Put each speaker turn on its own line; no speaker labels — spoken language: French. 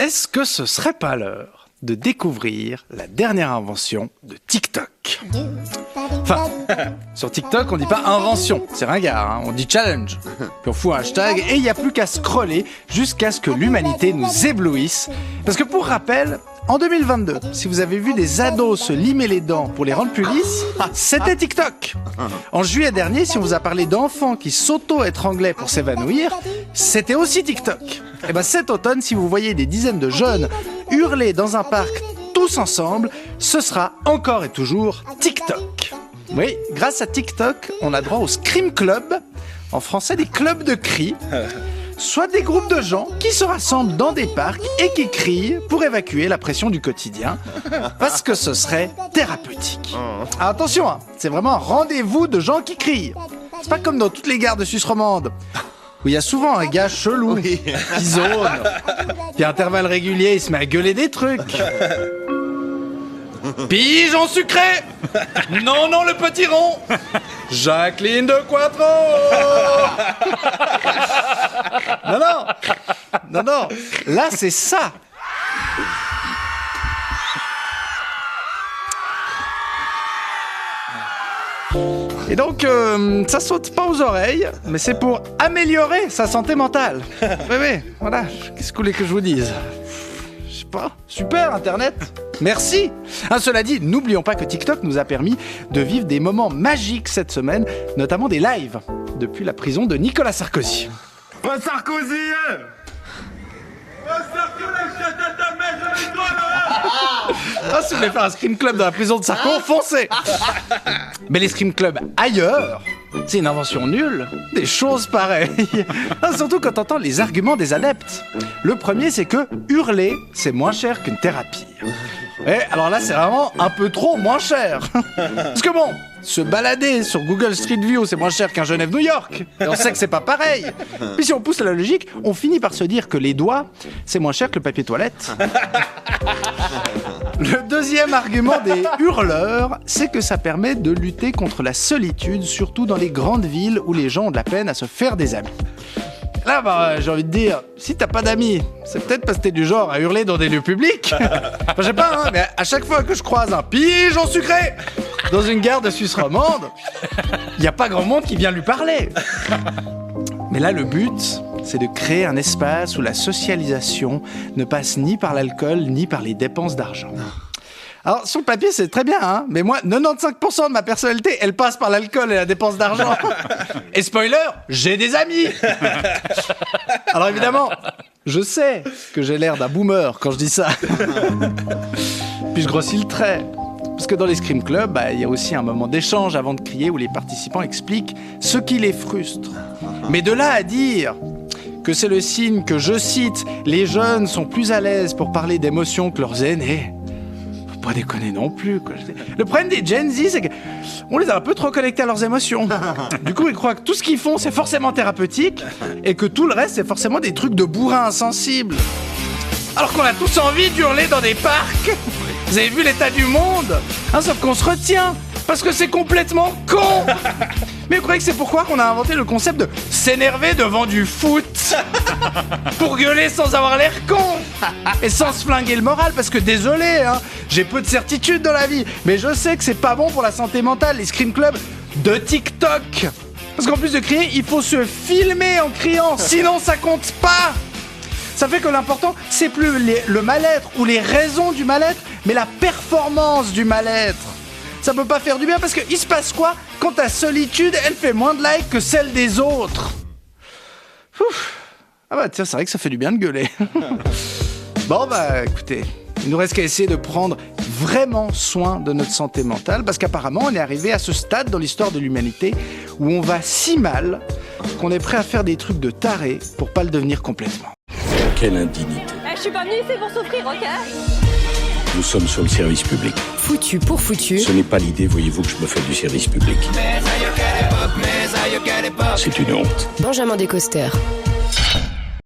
Est-ce que ce serait pas l'heure de découvrir la dernière invention de TikTok? Enfin, sur TikTok, on dit pas invention, c'est ringard, hein, on dit challenge. Puis on fout un hashtag et il n'y a plus qu'à scroller jusqu'à ce que l'humanité nous éblouisse. Parce que pour rappel, en 2022, si vous avez vu des ados se limer les dents pour les rendre plus lisses, c'était TikTok. En juillet dernier, si on vous a parlé d'enfants qui s'auto-étranglaient pour s'évanouir, c'était aussi TikTok. Et ben cet automne, si vous voyez des dizaines de jeunes hurler dans un parc tous ensemble, ce sera encore et toujours TikTok. Oui, grâce à TikTok, on a droit au Scream Club, en français des clubs de cris, soit des groupes de gens qui se rassemblent dans des parcs et qui crient pour évacuer la pression du quotidien, parce que ce serait thérapeutique. Alors attention, hein, c'est vraiment un rendez-vous de gens qui crient. C'est pas comme dans toutes les gares de Suisse romande, où il y a souvent un gars chelou qui zone, puis à intervalles réguliers, il se met à gueuler des trucs. Pigeon sucré! Non, non, le petit rond! Jacqueline de Quattro! Non, là c'est ça! Et donc, ça saute pas aux oreilles, mais c'est pour améliorer sa santé mentale. Oui, voilà, qu'est-ce que vous voulez que je vous dise? Je sais pas, super Internet! Merci. Cela dit, n'oublions pas que TikTok nous a permis de vivre des moments magiques cette semaine, notamment des lives, depuis la prison de Nicolas Sarkozy.
Oh Sarkozy!
Si vous voulez faire un Scream Club dans la prison de Sarko, foncez. Mais les Scream Club ailleurs, c'est une invention nulle. Des choses pareilles. Surtout quand on entend les arguments des adeptes. Le premier, c'est que hurler, c'est moins cher qu'une thérapie. Et alors là, c'est vraiment un peu trop moins cher. Parce que bon, se balader sur Google Street View, c'est moins cher qu'un Genève-New York. Et on sait que c'est pas pareil. Puis si on pousse la logique, on finit par se dire que les doigts, c'est moins cher que le papier toilette. Le deuxième argument des hurleurs, c'est que ça permet de lutter contre la solitude, surtout dans les grandes villes où les gens ont de la peine à se faire des amis. Là, j'ai envie de dire, si t'as pas d'amis, c'est peut-être parce que t'es du genre à hurler dans des lieux publics. Enfin, je sais pas, hein, mais à chaque fois que je croise un pigeon sucré dans une gare de Suisse romande, y a pas grand monde qui vient lui parler. Mais là, le but, c'est de créer un espace où la socialisation ne passe ni par l'alcool, ni par les dépenses d'argent. Alors, sur le papier, c'est très bien, hein, mais moi, 95% de ma personnalité, elle passe par l'alcool et la dépense d'argent. Et spoiler, j'ai des amis. Alors évidemment, je sais que j'ai l'air d'un boomer quand je dis ça. Puis je grossis le trait. Parce que dans les Scream Club, il y a aussi un moment d'échange avant de crier où les participants expliquent ce qui les frustre. Mais de là à dire que c'est le signe que, je cite, les jeunes sont plus à l'aise pour parler d'émotions que leurs aînés, faut pas déconner non plus, quoi. Le problème des Gen Z, c'est qu'on les a un peu trop connectés à leurs émotions. Du coup, ils croient que tout ce qu'ils font, c'est forcément thérapeutique et que tout le reste, c'est forcément des trucs de bourrins insensibles. Alors qu'on a tous envie d'hurler dans des parcs. Vous avez vu l'état du monde, hein, sauf qu'on se retient parce que c'est complètement con. Mais vous croyez que c'est pourquoi qu'on a inventé le concept de s'énerver devant du foot? Pour gueuler sans avoir l'air con et sans se flinguer le moral, parce que désolé, hein, j'ai peu de certitude dans la vie, mais je sais que c'est pas bon pour la santé mentale, les Scream Club de TikTok. Parce qu'en plus de crier, il faut se filmer en criant, sinon ça compte pas. Ça fait que l'important, c'est plus le mal-être ou les raisons du mal-être, mais la performance du mal-être. Ça peut pas faire du bien parce qu'il se passe quoi quand ta solitude, elle fait moins de likes que celle des autres? Ouf. Ah bah tiens, c'est vrai que ça fait du bien de gueuler. Bon bah écoutez, il nous reste qu'à essayer de prendre vraiment soin de notre santé mentale, parce qu'apparemment on est arrivé à ce stade dans l'histoire de l'humanité où on va si mal qu'on est prêt à faire des trucs de taré pour pas le devenir complètement.
Quelle indignité.
Je suis pas venue ici pour souffrir, ok?
Nous sommes sur le service public.
Foutu pour foutu.
Ce n'est pas l'idée, voyez-vous, que je me fais du service public. C'est une honte.
Benjamin Descosters.